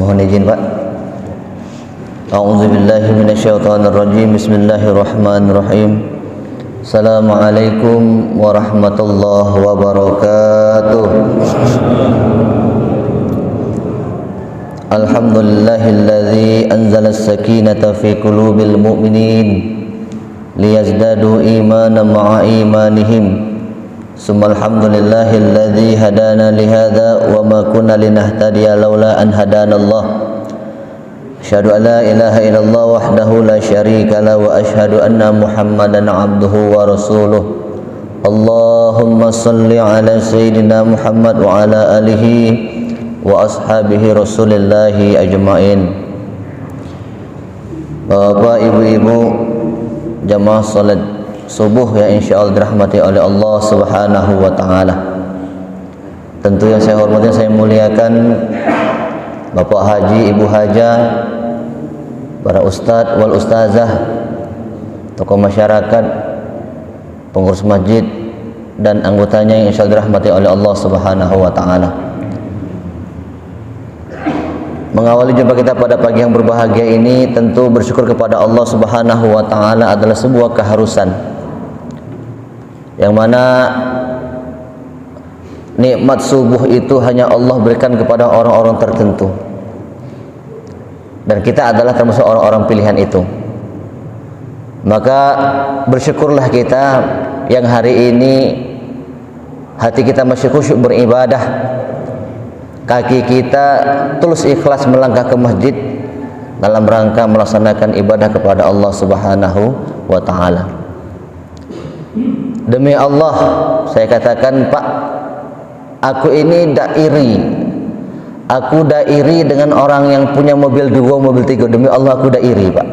Mohon izin Pak. A'udzubillahi minasyaitonirrajim. Bismillahirrahmanirrahim. Assalamualaikum warahmatullahi wabarakatuh. Alhamdulillahilladzi anzala as-sakinata fi qulubil mu'minin liyazdadu imanan ma'a imanihim. Summa alhamdulillahilladzi hadana lihadza wa ma kunna linahtadiya laula an hadanallah. Asyhadu an la ilaha illallah wahdahu la syarika la wa asyhadu anna Muhammadan abduhu wa rasuluh. Allahumma shalli ala sayyidina Muhammad wa ala alihi wa ashabihi rasulillahi ajmain. Bapak, ibu-ibu, jamaah salat subuh yang insyaallah dirahmati oleh Allah Subhanahu wa taala. Tentu yang saya hormati, saya muliakan Bapak Haji, Ibu Haja, para ustadz wal ustazah, tokoh masyarakat, pengurus masjid dan anggotanya yang insyaallah dirahmati oleh Allah Subhanahu wa taala. Mengawali jumpa kita pada pagi yang berbahagia ini, tentu bersyukur kepada Allah Subhanahu wa taala adalah sebuah keharusan, yang mana nikmat subuh itu hanya Allah berikan kepada orang-orang tertentu, dan kita adalah termasuk orang-orang pilihan itu. Maka bersyukurlah kita yang hari ini hati kita masih khusyuk beribadah, kaki kita tulus ikhlas melangkah ke masjid dalam rangka melaksanakan ibadah kepada Allah Subhanahu wa taala. Demi Allah saya katakan, Pak, aku ini aku iri dengan orang yang punya mobil 2, mobil 3. Demi Allah aku iri, Pak.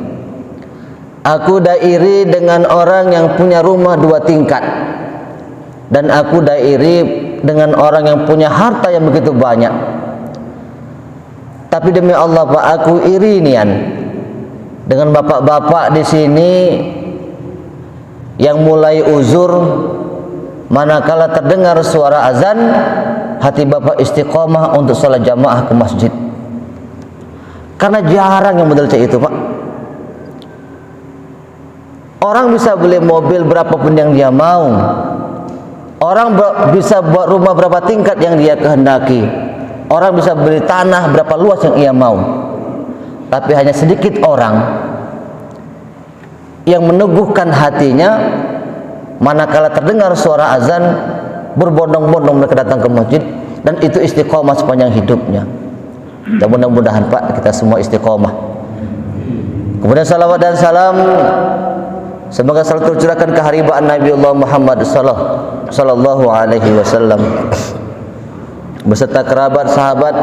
Aku iri dengan orang yang punya rumah 2 tingkat, dan aku iri dengan orang yang punya harta yang begitu banyak. Tapi demi Allah, Pak, aku iri nian dengan bapak-bapak di sini yang mulai uzur manakala terdengar suara azan, hati bapak istiqomah untuk sholat jamaah ke masjid. Karena jarang yang model itu, Pak. Orang bisa beli mobil berapapun yang dia mau, orang bisa buat rumah berapa tingkat yang dia kehendaki, orang bisa beli tanah berapa luas yang ia mau. Tapi hanya sedikit orang yang meneguhkan hatinya manakala terdengar suara azan, berbondong-bondong mereka datang ke masjid, dan itu istiqomah sepanjang hidupnya. Dan mudah-mudahan, Pak, kita semua istiqomah. Kemudian salawat dan salam semoga selalu tercurahkan keharibaan Nabi Allah Muhammad sallallahu alaihi wasallam beserta kerabat, sahabat,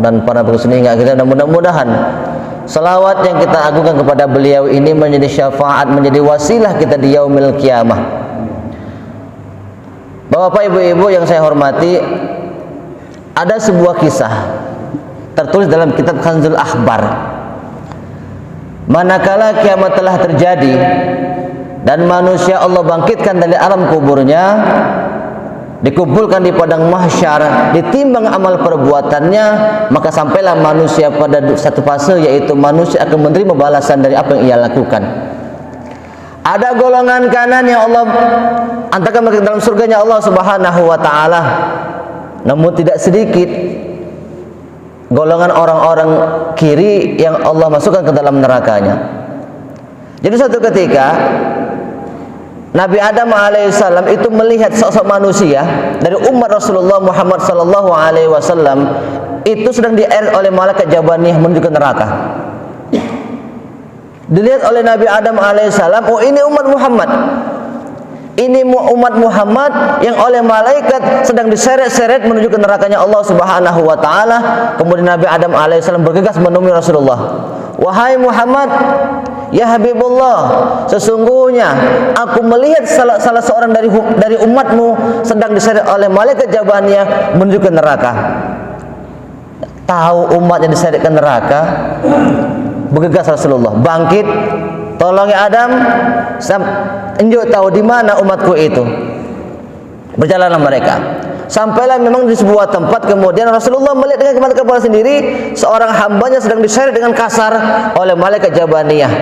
dan para pengikut hingga akhirnya. Dan mudah-mudahan salawat yang kita agungkan kepada beliau ini menjadi syafaat, menjadi wasilah kita di yaumil kiamah. Bapak, ibu-ibu yang saya hormati, ada sebuah kisah tertulis dalam kitab Kanzul Akhbar. Manakala kiamat telah terjadi dan manusia Allah bangkitkan dari alam kuburnya, dikumpulkan di padang mahsyar, ditimbang amal perbuatannya, maka sampailah manusia pada satu fase, yaitu manusia akan menerima balasan dari apa yang ia lakukan. Ada golongan kanan yang Allah antarkan mereka dalam surganya Allah Subhanahu wa taala. Namun tidak sedikit golongan orang-orang kiri yang Allah masukkan ke dalam nerakanya. Jadi suatu ketika Nabi Adam alaihissalam itu melihat sosok manusia dari umat Rasulullah Muhammad sallallahu alaihi wasallam itu sedang dieret oleh malaikat Jabaniyah menuju ke neraka. Dilihat oleh Nabi Adam alaihissalam, oh ini umat Muhammad. Ini umat Muhammad yang oleh malaikat sedang diseret-seret menuju ke nerakanya Allah Subhanahu wa taala. Kemudian Nabi Adam alaihissalam bergegas menemui Rasulullah. Wahai Muhammad, ya Habibullah, sesungguhnya aku melihat salah seorang dari umatmu sedang diseret oleh malaikat Jabaniyah menuju ke neraka. Tahu umatnya diseret ke neraka, bergegas Rasulullah, bangkit, tolong ya Adam, enjuk tahu di mana umatku itu. Berjalanlah mereka. Sampailah memang di sebuah tempat, kemudian Rasulullah melihat dengan mata kepala sendiri seorang hambanya sedang diseret dengan kasar oleh malaikat Jabaniyah.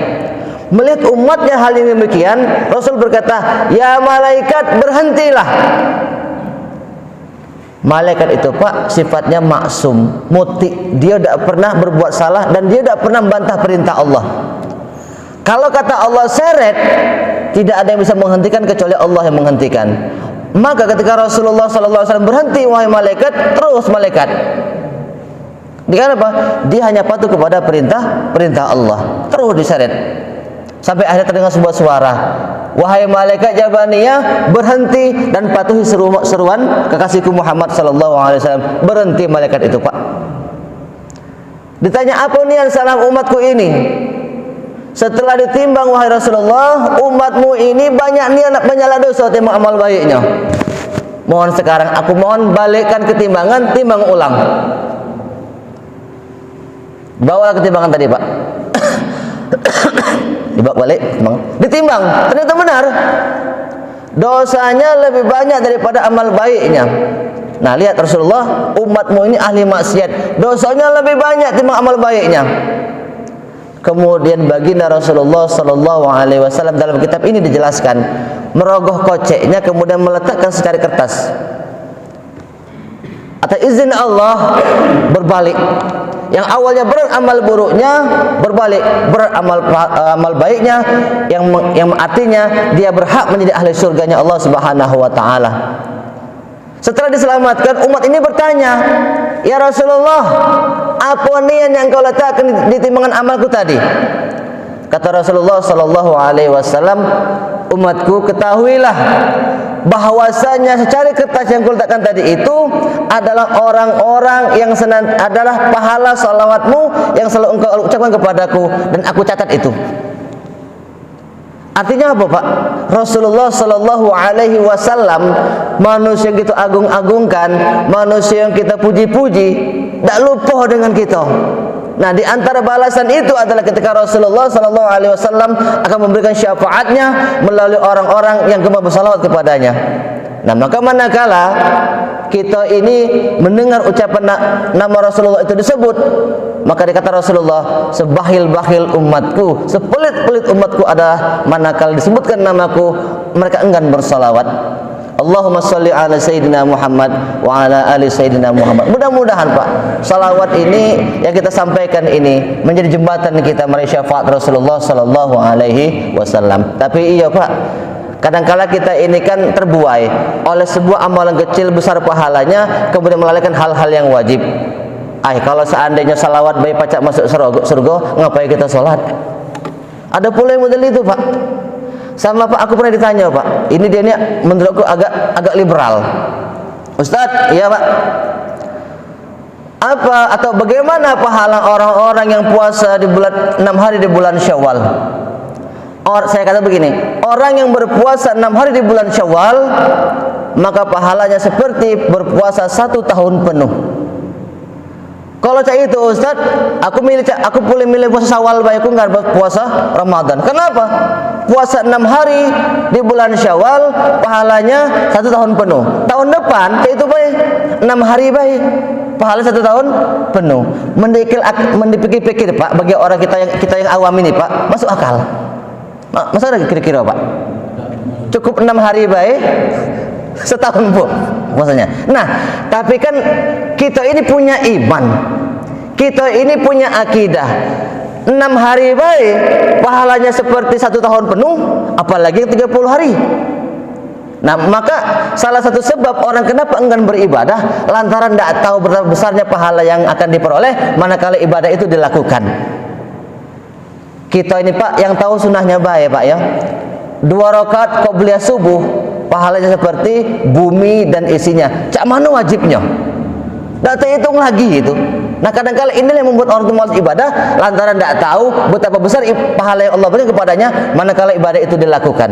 Melihat umatnya hal ini demikian, Rasul berkata, "Ya malaikat, berhentilah." Malaikat itu Pak sifatnya maksum, muti, dia tidak pernah berbuat salah dan dia tidak pernah membantah perintah Allah. Kalau kata Allah seret, tidak ada yang bisa menghentikan kecuali Allah yang menghentikan. Maka ketika Rasulullah SAW berhenti, wahai malaikat, terus malaikat. Dia apa? Dia hanya patuh kepada perintah Allah. Terus diseret. Sampai akhirnya terdengar sebuah suara, "Wahai malaikat Jabaniyah, berhenti dan patuhi seruan kekasihku Muhammad SAW." Berhenti malaikat itu Pak. Ditanya, "Apa nih salah umatku ini?" Setelah ditimbang, "Wahai Rasulullah, umatmu ini banyak niat banyak dosa timbang amal baiknya. Mohon sekarang aku mohon balikkan ketimbangan, timbang ulang." Bawalah ketimbangan tadi Pak. Dibawa balik, ditimbang, ternyata benar. Dosanya lebih banyak daripada amal baiknya. Nah, lihat Rasulullah, umatmu ini ahli maksiat, dosanya lebih banyak timbang amal baiknya. Kemudian baginda Rasulullah sallallahu alaihi wasallam dalam kitab ini dijelaskan, merogoh koceknya kemudian meletakkan secari kertas. Atas izin Allah berbalik. Yang awalnya berat amal buruknya berbalik berat amal baiknya, yang artinya dia berhak menjadi ahli surganya Allah Subhanahu wa taala. Setelah diselamatkan, umat ini bertanya, "Ya Rasulullah, apa niat yang kau letakkan di timbangan amalku tadi?" Kata Rasulullah sallallahu alaihi wasallam, "Umatku, ketahuilah bahwasanya secari kertas yang kau letakkan tadi itu adalah orang-orang yang adalah pahala salawatmu yang selalu engkau ucapkan kepadaku, dan aku catat itu." Artinya apa Pak? Rasulullah sallallahu alaihi wasallam, manusia yang kita agung-agungkan, manusia yang kita puji-puji, tidak lupa dengan kita. Nah, di antara balasan itu adalah ketika Rasulullah sallallahu alaihi wasallam akan memberikan syafaatnya melalui orang-orang yang gemar bersalawat kepadanya. Nah, maka manakala kita ini mendengar ucapan nama Rasulullah itu disebut, maka dikata Rasulullah, "Sebahil-bahil umatku, sepelit-pelit umatku adalah manakala disebutkan namaku mereka enggan bersalawat." Allahumma sholli ala Sayyidina Muhammad wa ala ali Sayyidina Muhammad. Mudah-mudahan Pak, salawat ini yang kita sampaikan ini menjadi jembatan kita meraih syafaat Rasulullah sallallahu alaihi wasallam. Tapi iya Pak, kadangkala kita ini kan terbuai oleh sebuah amalan kecil besar pahalanya, kemudian melalaikan hal-hal yang wajib. Kalau seandainya salawat bayi pacak masuk surga, ngapain kita sholat? Ada pula yang model itu Pak. Sama Pak, aku pernah ditanya Pak, ini dia menurutku agak liberal. "Ustadz, iya Pak, apa atau bagaimana pahala orang-orang yang puasa di bulan 6 hari di bulan Syawal?" Saya kata begini, orang yang berpuasa 6 hari di bulan Syawal, maka pahalanya seperti berpuasa 1 tahun penuh. Kalau cak itu Ustaz, aku boleh milih puasa Syawal, baikku nggak puasa Ramadan. Kenapa? Puasa 6 hari di bulan Syawal, pahalanya 1 tahun penuh. Tahun depan cak itu baik 6 hari baik, pahala 1 tahun penuh. Mendipikir-pikir Pak, bagi orang kita yang awam ini Pak, masuk akal. Masa ada kira-kira Pak? Cukup 6 hari baik, setahun Bu puasanya. Nah, tapi kan kita ini punya iman, kita ini punya akidah. 6 hari baik pahalanya seperti 1 tahun penuh, apalagi 30 hari. Nah, maka salah satu sebab orang kenapa enggan beribadah lantaran tidak tahu betapa besarnya pahala yang akan diperoleh manakala ibadah itu dilakukan. Kita ini Pak yang tahu sunnahnya baik Pak ya, 2 rakaat qobliyah subuh pahalanya seperti bumi dan isinya. Cak mana wajibnya? Tidak terhitung lagi itu. Nah, kadang-kadang ini yang membuat orang itu malas ibadah lantaran tidak tahu betapa besar pahala yang Allah berikan kepadanya manakala ibadah itu dilakukan.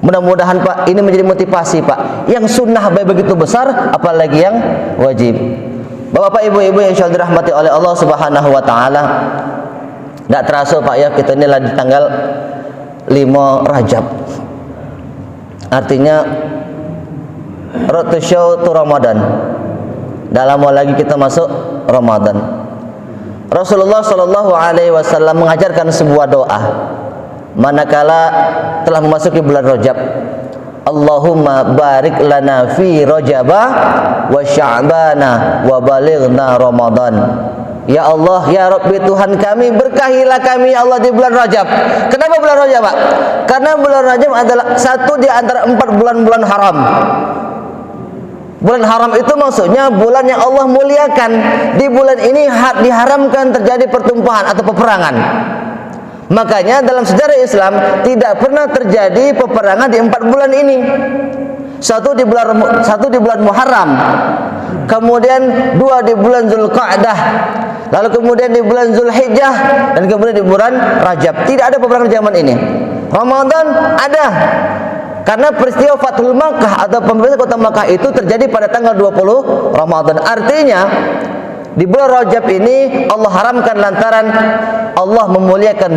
Mudah-mudahan Pak ini menjadi motivasi Pak. Yang sunnah baik begitu besar, apalagi yang wajib. Bapak ibu-ibu yang insyaallah dirahmati oleh Allah Subhanahu wa taala. Tidak terasa Pak ya, kita ini lagi tanggal 5 Rajab. Artinya road to show to Ramadan. Dalam lagi kita masuk Ramadan. Rasulullah Shallallahu Alaihi Wasallam mengajarkan sebuah doa manakala telah memasuki bulan Rajab. Allahumma barik lana fi Rajabah wa Sya'bana wa balighna Ramadan. Ya Allah, ya Rabbi Tuhan kami, berkahilah kami ya Allah di bulan Rajab. Kenapa bulan Rajab, Pak? Karena bulan Rajab adalah satu di antara 4 bulan-bulan haram. Bulan haram itu maksudnya bulan yang Allah muliakan. Di bulan ini diharamkan terjadi pertumpahan atau peperangan. Makanya dalam sejarah Islam tidak pernah terjadi peperangan di 4 bulan ini. Satu di bulan Muharram, kemudian 2 di bulan Zulqa'dah, lalu kemudian di bulan Zulhijjah, dan kemudian di bulan Rajab. Tidak ada peperangan zaman ini. Ramadan ada. Karena peristiwa Fathul Makkah atau pembebasan kota Makkah itu terjadi pada tanggal 20 Ramadan. Artinya di bulan Rajab ini Allah haramkan lantaran Allah memuliakan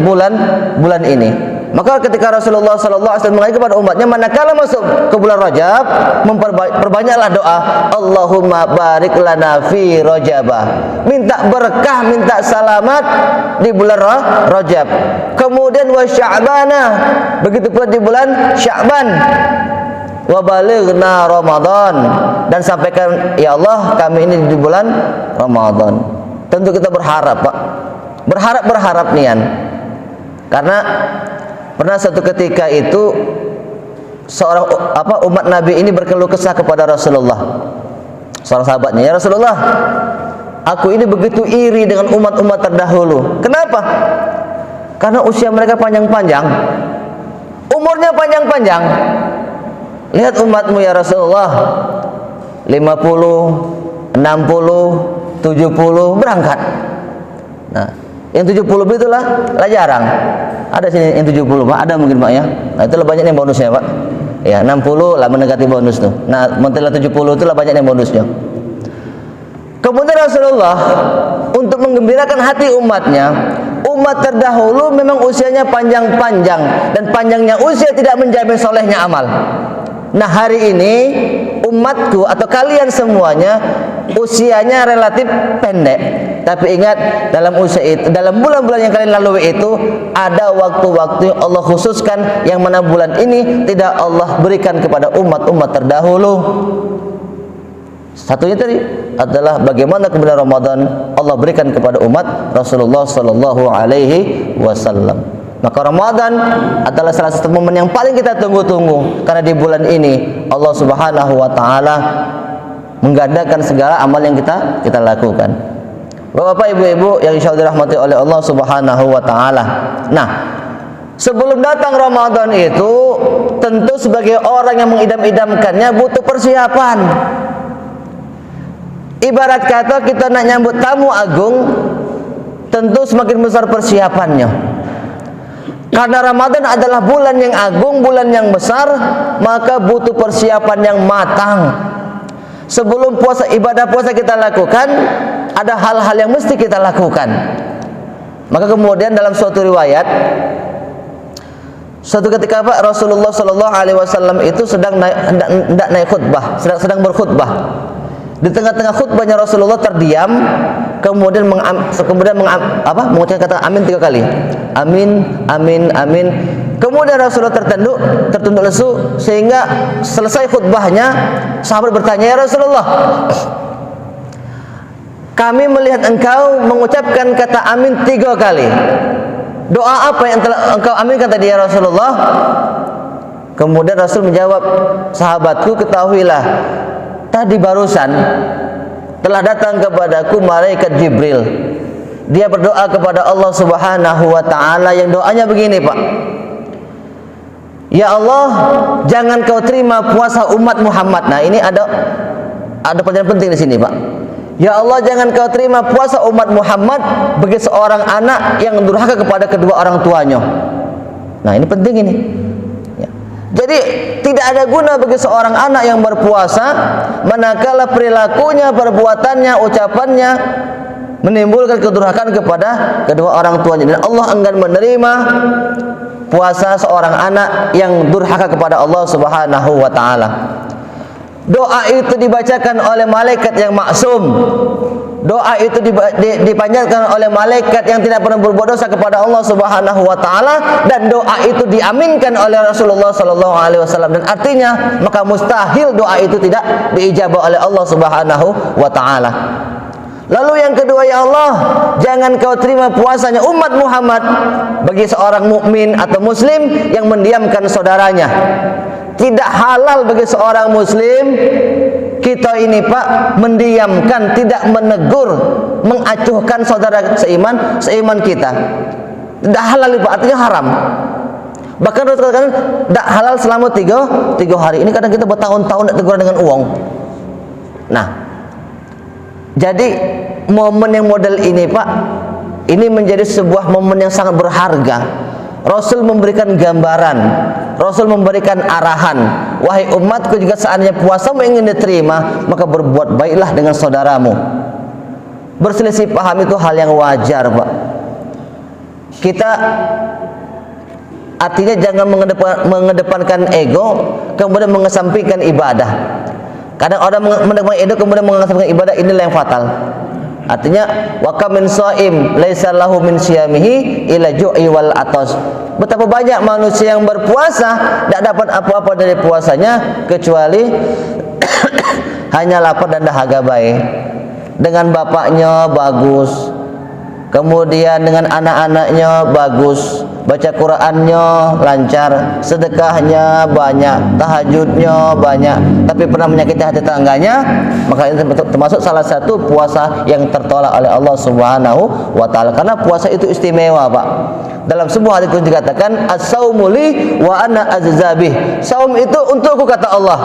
bulan ini. Maka ketika Rasulullah SAW mengajak kepada umatnya, manakala masuk ke bulan Rajab, perbanyaklah doa Allahumma barik lana fi Rajabah. Minta berkah, minta selamat di bulan Rajab. Kemudian wa Sya'bana, begitu pula di bulan Sya'ban. Wa balighna Ramadan, dan sampaikan ya Allah kami ini di bulan Ramadan. Tentu kita berharap, Pak. Berharap nian. Karena pernah suatu ketika itu seorang umat Nabi ini berkeluh kesah kepada Rasulullah. Seorang sahabatnya, ya Rasulullah, aku ini begitu iri dengan umat-umat terdahulu. Kenapa? Karena usia mereka panjang-panjang, umurnya panjang-panjang. Lihat umatmu ya Rasulullah, 50, 60, 70 berangkat. Nah, yang 70 itulah jarang. Ada sini yang 70, Pak. Ada mungkin, Pak, ya. Nah, itulah banyaknya bonusnya, Pak. Ya, 60 lah mendekati bonus tuh. Nah, mentelah 70 itulah banyaknya bonusnya. Kemudian Rasulullah untuk menggembirakan hati umatnya, umat terdahulu memang usianya panjang-panjang, dan panjangnya usia tidak menjamin solehnya amal. Nah, hari ini umatku atau kalian semuanya usianya relatif pendek. Tapi ingat, dalam usia itu, dalam bulan-bulan yang kalian lalui itu, ada waktu-waktu yang Allah khususkan, yang mana bulan ini tidak Allah berikan kepada umat-umat terdahulu. Satunya tadi adalah bagaimana kemudian Ramadan Allah berikan kepada umat Rasulullah Sallallahu Alaihi Wasallam. Maka Ramadan adalah salah satu momen yang paling kita tunggu-tunggu, karena di bulan ini Allah Subhanahu Wa Taala menggandakan segala amal yang kita lakukan. Bapak, ibu-ibu yang insya Allah dirahmati oleh Allah Subhanahu Wa Taala. Nah, sebelum datang Ramadan itu, tentu sebagai orang yang mengidam-idamkannya butuh persiapan. Ibarat kata kita nak nyambut tamu agung, tentu semakin besar persiapannya. Karena Ramadan adalah bulan yang agung, bulan yang besar, maka butuh persiapan yang matang. Sebelum ibadah puasa kita lakukan, ada hal-hal yang mesti kita lakukan. Maka kemudian dalam suatu riwayat, suatu ketika Pak Rasulullah Shallallahu Alaihi Wasallam itu sedang naik khutbah, sedang berkhutbah. Di tengah-tengah khutbahnya Rasulullah terdiam, kemudian mengucapkan kata amin 3 kali. Amin, amin, amin. Kemudian Rasulullah tertunduk lesu, sehingga selesai khutbahnya sahabat bertanya, ya Rasulullah, kami melihat engkau mengucapkan kata amin 3 kali. Doa apa yang telah engkau aminkan tadi ya Rasulullah? Kemudian Rasul menjawab, sahabatku, ketahuilah, tadi barusan telah datang kepadaku malaikat Jibril. Dia berdoa kepada Allah Subhanahu Wa Taala, yang doanya begini, Pak. Ya Allah, jangan kau terima puasa umat Muhammad. Nah, ini ada pertanyaan penting di sini, Pak. Ya Allah, jangan kau terima puasa umat Muhammad bagi seorang anak yang durhaka kepada kedua orang tuanya. Nah, ini penting ini. Ya. Jadi tidak ada guna bagi seorang anak yang berpuasa manakala perilakunya, perbuatannya, ucapannya menimbulkan kedurhakaan kepada kedua orang tuanya. Dan Allah enggan menerima puasa seorang anak yang durhaka kepada Allah Subhanahu Wa Taala. Doa itu dibacakan oleh malaikat yang maksum. Doa itu dipanjatkan oleh malaikat yang tidak pernah berbuat dosa kepada Allah Subhanahu wa taala, dan doa itu diaminkan oleh Rasulullah sallallahu alaihi wasallam, dan artinya maka mustahil doa itu tidak diijabah oleh Allah Subhanahu wa taala. Lalu yang kedua, ya Allah, jangan kau terima puasanya umat Muhammad bagi seorang mukmin atau muslim yang mendiamkan saudaranya. Tidak halal bagi seorang muslim kita ini Pak mendiamkan, tidak menegur, mengacuhkan saudara seiman kita. Tidak halal Pak, artinya haram. Bahkan Rasul katakan tidak halal selama tiga hari. Ini kadang kita bertahun-tahun tidak teguran dengan uang. Nah, jadi momen yang model ini Pak, ini menjadi sebuah momen yang sangat berharga. Rasul memberikan gambaran, Rasul memberikan arahan, wahai umatku, jika seandainya puasamu ingin diterima, maka berbuat baiklah dengan saudaramu. Berselisih paham itu hal yang wajar Pak. Kita artinya jangan mengedepankan ego kemudian mengesampingkan ibadah. Kadang orang mengedepankan ego kemudian mengesampingkan ibadah, inilah yang fatal. Artinya wa kam min shaim laisa lahu min siyamihi ila ju'i wal atas. Betapa banyak manusia yang berpuasa tidak dapat apa-apa dari puasanya kecuali hanya lapar dan dahaga baik. Dengan bapaknya bagus, kemudian dengan anak-anaknya bagus, baca Qur'annya lancar, sedekahnya banyak, tahajudnya banyak, tapi pernah menyakiti hati tetangganya, maka ini termasuk salah satu puasa yang tertolak oleh Allah Subhanahu wa taala. Karena puasa itu istimewa, Pak. Dalam sebuah hadis dikatakan as-saumu li wa ana azzabih. Saum itu untukku kata Allah.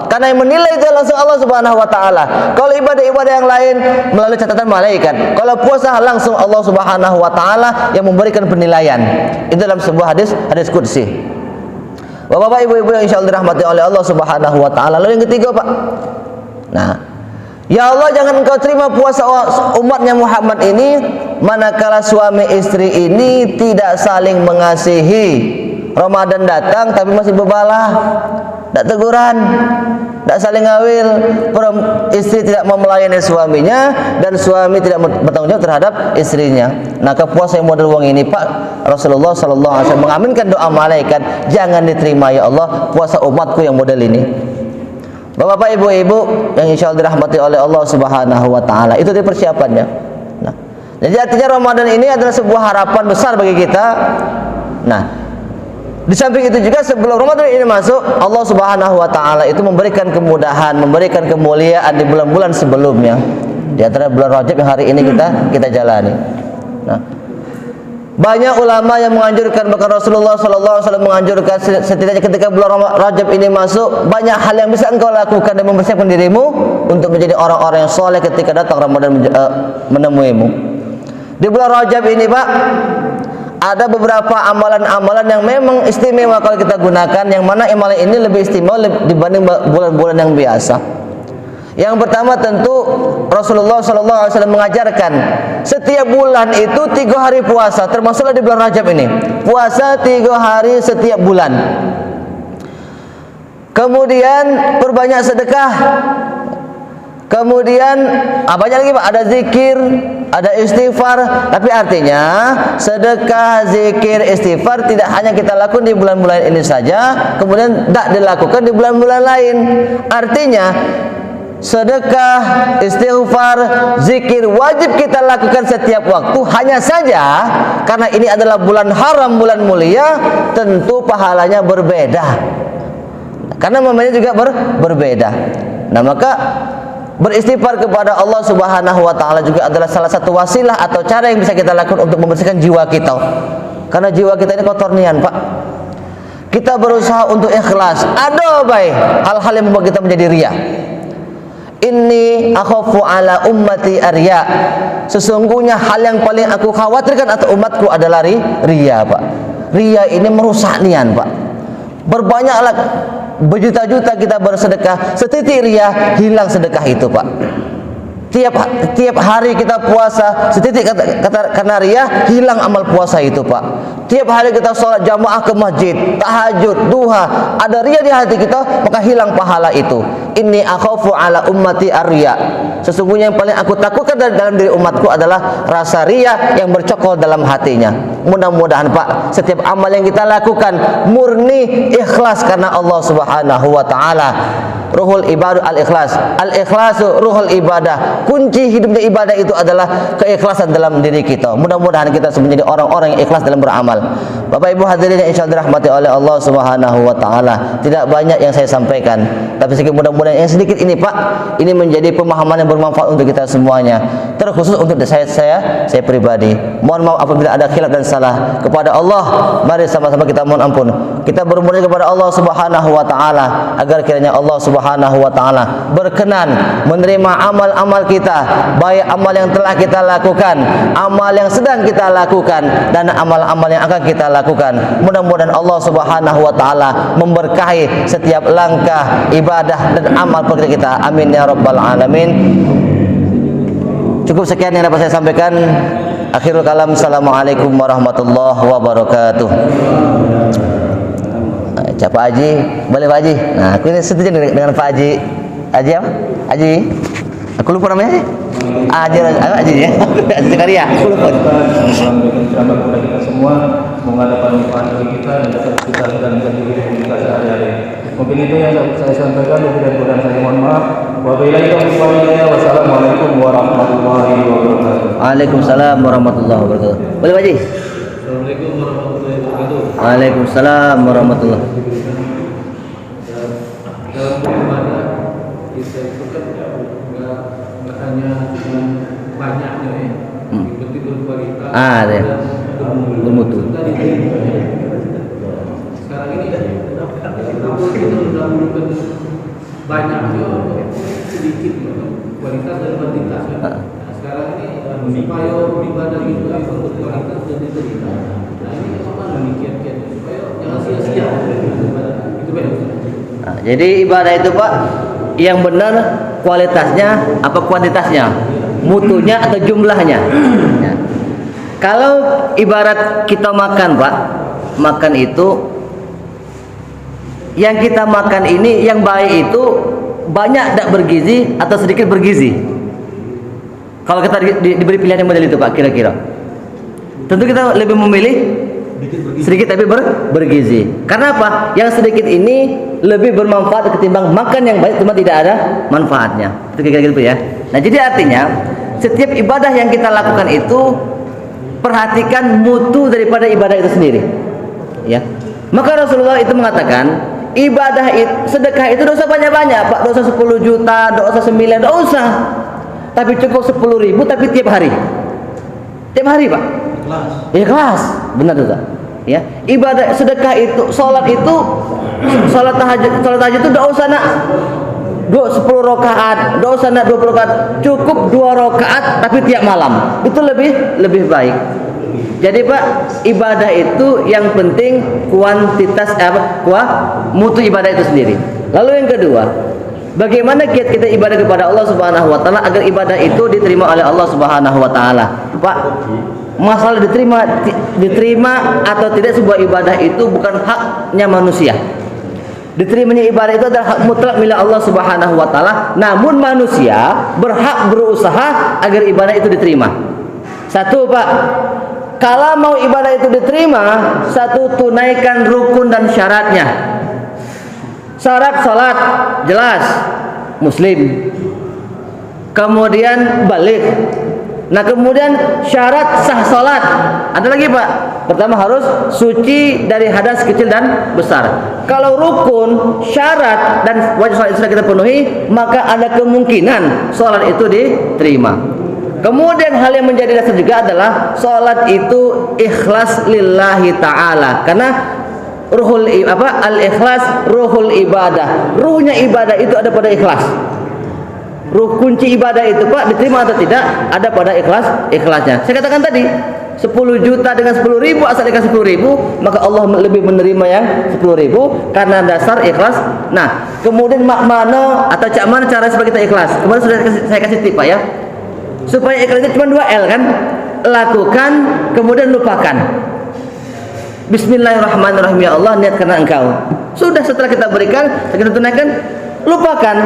Karena yang menilai itu langsung Allah Subhanahu wa taala. Kalau ibadah-ibadah yang lain melalui catatan malaikat. Kalau puasa langsung Allah Subhanahu wa taala yang memberikan penilaian. Itu dalam sebuah hadis qudsi. Bapak-bapak, ibu-ibu yang insyaallah dirahmati oleh Allah Subhanahu wa taala. Lalu yang ketiga, Pak. Nah, ya Allah, jangan engkau terima puasa umatnya Muhammad ini manakala suami istri ini tidak saling mengasihi. Ramadan datang tapi masih bebalah, tidak teguran, tidak saling ngawil. Istri tidak mau melayani suaminya dan suami tidak bertanggung jawab terhadap istrinya. Nah, ke puasa yang model uang ini, Pak, Rasulullah sallallahu alaihi wasallam mengaminkan doa malaikat, jangan diterima ya Allah puasa umatku yang model ini. Bapak-bapak, ibu-ibu yang insyaallah dirahmati oleh Allah Subhanahu wa taala. Itu di persiapannya. Nah, jadi artinya Ramadan ini adalah sebuah harapan besar bagi kita. Nah, di samping itu juga sebelum Ramadan ini masuk, Allah Subhanahu wa taala itu memberikan kemudahan, memberikan kemuliaan di bulan-bulan sebelumnya. Di antara bulan Rajab yang hari ini kita jalani. Nah, banyak ulama yang menganjurkan, bahkan Rasulullah sallallahu alaihi wasallam menganjurkan setidaknya ketika bulan Rajab ini masuk, banyak hal yang bisa engkau lakukan dan mempersiapkan dirimu untuk menjadi orang-orang yang soleh ketika datang Ramadan menemuimu. Di bulan Rajab ini, Pak, ada beberapa amalan-amalan yang memang istimewa kalau kita gunakan, yang mana amalan ini lebih istimewa dibanding bulan-bulan yang biasa. Yang pertama tentu Rasulullah SAW mengajarkan setiap bulan itu 3 hari puasa, termasuklah di bulan Rajab ini. Puasa 3 hari setiap bulan. Kemudian perbanyak sedekah. Kemudian banyak lagi, Pak, ada zikir, ada istighfar. Tapi artinya sedekah, zikir, istighfar tidak hanya kita lakukan di bulan-bulan ini saja, kemudian tidak dilakukan di bulan-bulan lain. Artinya sedekah, istighfar, zikir wajib kita lakukan setiap waktu. Hanya saja karena ini adalah bulan haram, bulan mulia, tentu pahalanya berbeda. Karena momennya juga berbeda. Nah, maka beristighfar kepada Allah Subhanahu wa taala juga adalah salah satu wasilah atau cara yang bisa kita lakukan untuk membersihkan jiwa kita. Karena jiwa kita ini kotor nian, Pak. Kita berusaha untuk ikhlas. Ada baik hal-hal yang membuat kita menjadi riya. Inni akhafu ala ummati arya. Sesungguhnya hal yang paling aku khawatirkan atas umatku adalah riya, Pak. Riya ini merusak nian, Pak. Berbanyaklah, berjuta-juta kita bersedekah, setitik riya hilang sedekah itu, Pak. Tiap hari kita puasa, setitik kata riya, hilang amal puasa itu, Pak. Tiap hari kita sholat jamaah ke masjid, tahajud, duha, ada riya di hati kita, maka hilang pahala itu. Inni akhafu ala ummati ar-riya. Sesungguhnya yang paling aku takutkan dalam diri umatku adalah rasa riya yang bercokol dalam hatinya. Mudah-mudahan, Pak, setiap amal yang kita lakukan murni ikhlas karena Allah Subhanahu wa taala. Ruhul ibadah al-ikhlas. Al-ikhlasu ruhul ibadah. Kunci hidupnya ibadah itu adalah keikhlasan dalam diri kita. Mudah-mudahan kita menjadi orang-orang yang ikhlas dalam beramal. Bapak Ibu hadirin yang insyaallah dirahmati oleh Allah Subhanahu wa taala. Tidak banyak yang saya sampaikan, tapi sedikit mudah-mudahan yang sedikit ini, Pak, ini menjadi pemahaman yang bermanfaat untuk kita semuanya. Terkhusus untuk saya pribadi. Mohon maaf apabila ada khilaf dan salah. Kepada Allah, mari sama-sama kita mohon ampun. Kita bermohon kepada Allah Subhanahu wa taala agar kiranya Allah Subhanahu wa taala berkenan menerima amal-amal kita, baik amal yang telah kita lakukan, amal yang sedang kita lakukan, dan amal-amal yang akan kita lakukan. Mudah-mudahan Allah Subhanahu wa taala memberkahi setiap langkah ibadah dan amal kita. Amin ya rabbal alamin. Cukup sekian yang dapat saya sampaikan. Akhirul kalam. Assalamualaikum warahmatullahi wabarakatuh. Pak Haji, boleh Pak Haji? Nah, aku ini setuju dengan Pak Haji. Haji apa? Haji? Aku lupa namanya. Haji ya. Haji Zakaria. Aku lupa. Memberikan ceramah kepada kita semua, semoga dapat manfaat bagi kita dan dapat kita dan menjadi kita sehari-hari. Mungkin itu yang saya sampaikan, dan kurang saya mohon maaf. Wabillahi taufiq wal hidayah. Wassalamualaikum warahmatullahi wabarakatuh. Waalaikumsalam warahmatullahi wabarakatuh. Boleh Pak Haji? Assalamualaikum warahmatullahi wabarakatuh. Waalaikumsalam warahmatullahi. Dalam beribadah kita itu kan nggak hanya dengan banyaknya ya, seperti berkualitas ya. dan bermutu. Sekarang ini kita sudah menemukan banyaknya sedikit kualitas dan kuantitas. Nah, sekarang ini supaya ibadah itu berkualitas dan diterima. Nah ini bagaimana kiat-kiatnya supaya jangan sia-sia itu beda. Nah, jadi ibadah itu Pak, yang benar kualitasnya apa kuantitasnya, mutunya atau jumlahnya. Ya. Kalau ibarat kita makan Pak, makan itu yang kita makan ini yang baik itu banyak tidak bergizi atau sedikit bergizi. Kalau kita diberi pilihan yang model itu Pak, kira-kira tentu kita lebih memilih sedikit tapi bergizi. Karena apa? Yang sedikit ini lebih bermanfaat ketimbang makan yang baik cuma tidak ada manfaatnya. Itu kira-kira gitu ya. Nah, jadi artinya setiap ibadah yang kita lakukan itu perhatikan mutu daripada ibadah itu sendiri. Ya. Maka Rasulullah itu mengatakan, ibadah itu, sedekah itu dosa banyak-banyak, Pak. Dosa 10 juta, dosa 9, enggak usah. Tapi cukup 10.000 tapi tiap hari. Tiap hari, Pak. Ikhlas. Benar tuh, Pak. Ya. Ibadah sedekah itu, salat itu, salat tahajud itu enggak usah nak 10 rakaat, enggak usah nak 20 rakaat, cukup 2 rakaat tapi tiap malam. Itu lebih baik. Jadi Pak, ibadah itu yang penting kuantitas mutu ibadah itu sendiri. Lalu yang kedua, bagaimana kiat kita ibadah kepada Allah Subhanahu wa taala agar ibadah itu diterima oleh Allah Subhanahu wa taala. Pak, masalah diterima atau tidak sebuah ibadah itu bukan haknya manusia. Diterimanya ibadah itu adalah hak mutlak milik Allah Subhanahu wa taala, namun manusia berhak berusaha agar ibadah itu diterima. Satu, Pak, kalau mau ibadah itu diterima, satu, tunaikan rukun dan syaratnya. Syarat salat jelas, muslim. Kemudian balik. Nah, kemudian syarat sah salat ada lagi, Pak. Pertama harus suci dari hadas kecil dan besar. Kalau rukun, syarat dan wajib salat itu sudah kita penuhi, maka ada kemungkinan salat itu diterima. Kemudian hal yang menjadi dasar juga adalah salat itu ikhlas lillahi ta'ala. Karena al-ikhlas ruhul ibadah. Ruhnya ibadah itu ada pada ikhlas. kunci ibadah itu Pak diterima atau tidak ada pada ikhlasnya. Saya katakan tadi 10 juta dengan 10.000 asal ikhlas 10.000, maka Allah lebih menerima yang 10.000 karena dasar ikhlas. Nah, kemudian mana atau cak mana cara supaya kita ikhlas? Kemarin sudah saya kasih tip Pak ya. Supaya ikhlas itu cuma 2 L kan? Lakukan, kemudian lupakan. Bismillahirrahmanirrahim, ya Allah, niat karena Engkau. Sudah, setelah kita berikan, kita tunaikan, lupakan.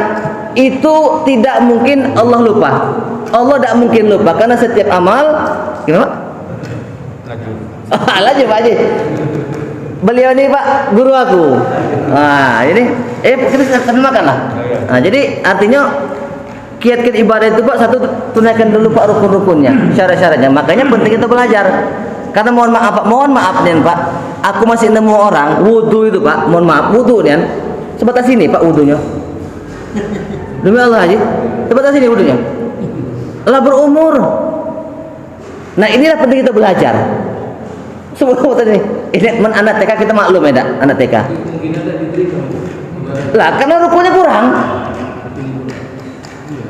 Itu tidak mungkin Allah lupa. Allah tidak mungkin lupa karena setiap amal gimana? Lagi Pak Haji. Beliau ini Pak guru aku. Nah ini kita sambil makan lah. Nah jadi artinya kiat-kiat ibadah itu Pak, satu tunaikan dulu Pak rukun-rukunnya, syarat-syaratnya. Makanya penting kita belajar. Karena mohon maaf nih Pak, aku masih nemu orang wudu itu Pak, mohon maaf wudu nih sebatas ini Pak wudunya. Demi Allah Haji, sebatas ini wudunya. Lah berumur. Nah inilah penting kita belajar. Semua tadi ini anak TK kita maklum ya, anak TK. Lah karena rukunnya kurang.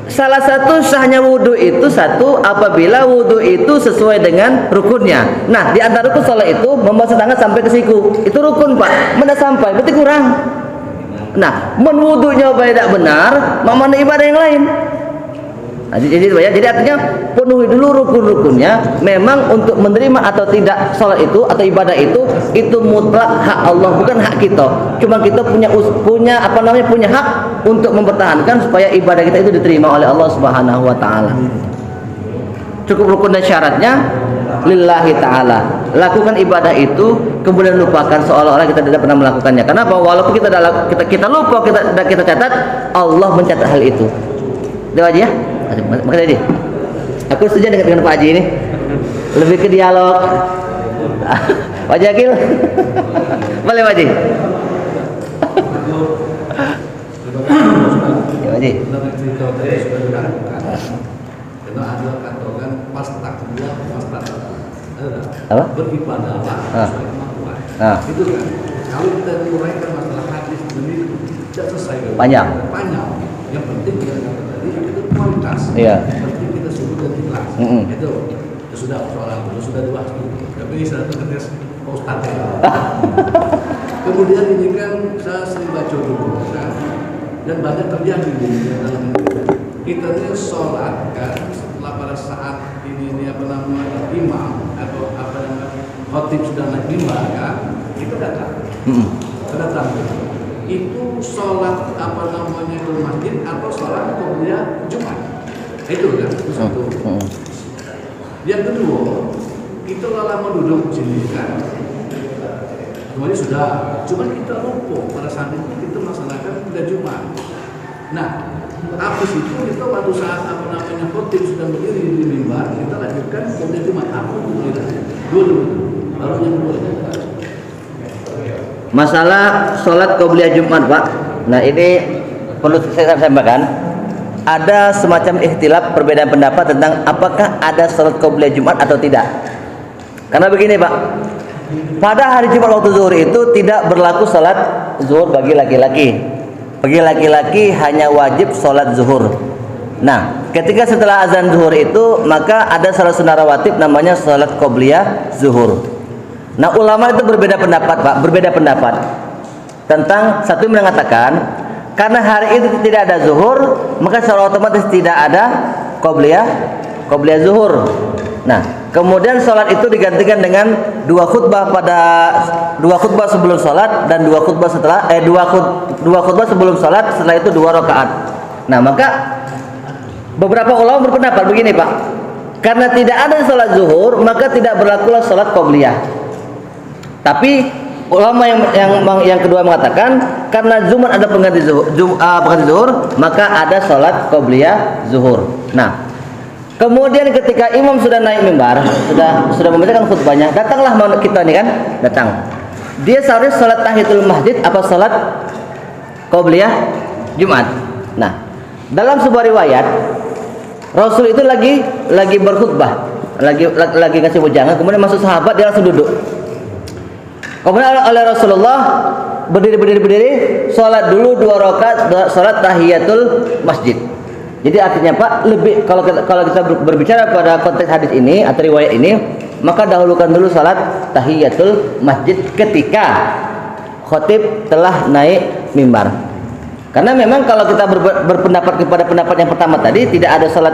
Salah satu sahnya wudhu itu satu apabila wudhu itu sesuai dengan rukunnya. Nah di antara rukun salat itu membasuh tangan sampai ke siku. Itu rukun Pak. Mana sampai berarti kurang. Nah menwudhunya tidak benar, mana ibadah yang lain. Nah, jadi artinya penuhi dulu rukun-rukunnya. Memang untuk menerima atau tidak sholat itu atau ibadah itu mutlak hak Allah, bukan hak kita. Cuma kita punya hak untuk mempertahankan supaya ibadah kita itu diterima oleh Allah Subhanahu wa taala. Cukup rukun dan syaratnya lillahi taala. Lakukan ibadah itu kemudian lupakan seolah-olah kita tidak pernah melakukannya. Kenapa? Walaupun kita lupa, kita catat, Allah mencatat hal itu. Itu aja ya. Makasih Haji. Aku setuju dengan Pak Haji ini. Lebih ke dialog. Pak Jakil. Boleh Pak Haji. Ya Pak Haji. Karena ada katakan pas takbir, Apa? Beribadahlah sesuai kemampuan. Itu kan. Kalau kita uraikan masalah hadis ini tidak selesai. Panjang. Yang penting kita tadi itu kualitas. Iya. Penting kita suruh dan ikhlas. Itu sudah persoalan dulu, sudah dibahas dulu. Tapi ini satu ketes Ustaz ya. Kemudian ini kan saya sering baca dulu kan, dan banyak terjadi di dalam kita ini sholat kan setelah pada saat ini apa namanya imam atau apa namanya khotib sudah naik mimbar kan, itu datang. Itu sholat apa namanya ke masjid atau sholat qobliyah Jumat. Itu kan satu. Yang kedua, kita lama duduk sini kan. Kemudian sudah, cuma kita lupa pada saat itu kita melaksanakan qobliyah Jumat. Nah, habis itu kita pada saat apa namanya khotib sudah berdiri di mimbar, kita lanjutkan qobliyah Jumat. Apa itu? Dulu, baru yang kedua. Masalah sholat qobliyah Jumat Pak. Nah ini perlu saya sampaikan. Ada semacam ikhtilaf, perbedaan pendapat tentang apakah ada sholat qobliyah Jumat atau tidak. Karena begini Pak, pada hari Jumat waktu zuhur itu tidak berlaku sholat zuhur bagi laki-laki. Bagi laki-laki hanya wajib sholat zuhur. Nah ketika setelah azan zuhur itu maka ada sholat sunnah rawatib namanya sholat qobliyah zuhur. Nah ulama itu berbeda pendapat Pak, berbeda pendapat tentang satu mengatakan karena hari itu tidak ada zuhur maka secara otomatis tidak ada qobliyah zuhur. Nah kemudian sholat itu digantikan dengan dua khutbah sebelum sholat dan dua khutbah sebelum sholat, setelah itu 2 rakaat. Nah maka beberapa ulama berpendapat begini Pak, karena tidak ada sholat zuhur maka tidak berlakulah sholat qobliyah. Tapi ulama yang kedua mengatakan karena Jumat ada pengganti zuhur, maka ada sholat qobliyah zuhur. Nah, kemudian ketika imam sudah naik mimbar, sudah membacakan khutbahnya, datanglah kita nih kan, datang. Dia seharusnya sholat tahiyatul masjid apa sholat qobliyah Jumat. Nah, dalam sebuah riwayat Rasul itu lagi berkhutbah, lagi kasih wejangan, kemudian masuk sahabat, dia langsung duduk. Kemudian oleh Rasulullah berdiri, sholat dulu 2 rakaat, sholat tahiyatul masjid. Jadi artinya Pak, lebih kalau kita berbicara pada konteks hadis ini atau riwayat ini, maka dahulukan dulu salat tahiyatul masjid ketika khatib telah naik mimbar. Karena memang kalau kita berpendapat kepada pendapat yang pertama tadi, tidak ada salat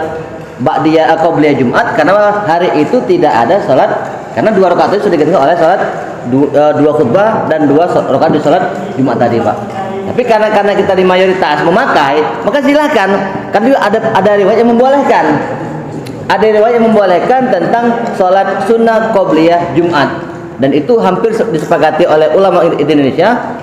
ba'diyah atau qabliyah Jumat karena hari itu tidak ada salat, karena 2 rakaat itu sudah digantikan oleh salat 2 khutbah dan 2 rakaat di salat Jumat tadi Pak. Tapi karena kita di mayoritas memakai, maka silakan. Kan juga ada riwayat yang membolehkan. Ada riwayat yang membolehkan tentang salat sunnah qabliyah Jumat, dan itu hampir disepakati oleh ulama Indonesia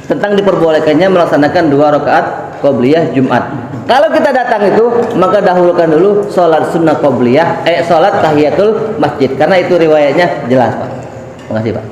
tentang diperbolehkannya melaksanakan 2 rakaat qabliyah Jumat. Kalau kita datang itu, maka dahulukan dulu salat sunnah qabliyah, salat tahiyatul masjid, karena itu riwayatnya jelas Pak. Terima kasih Pak.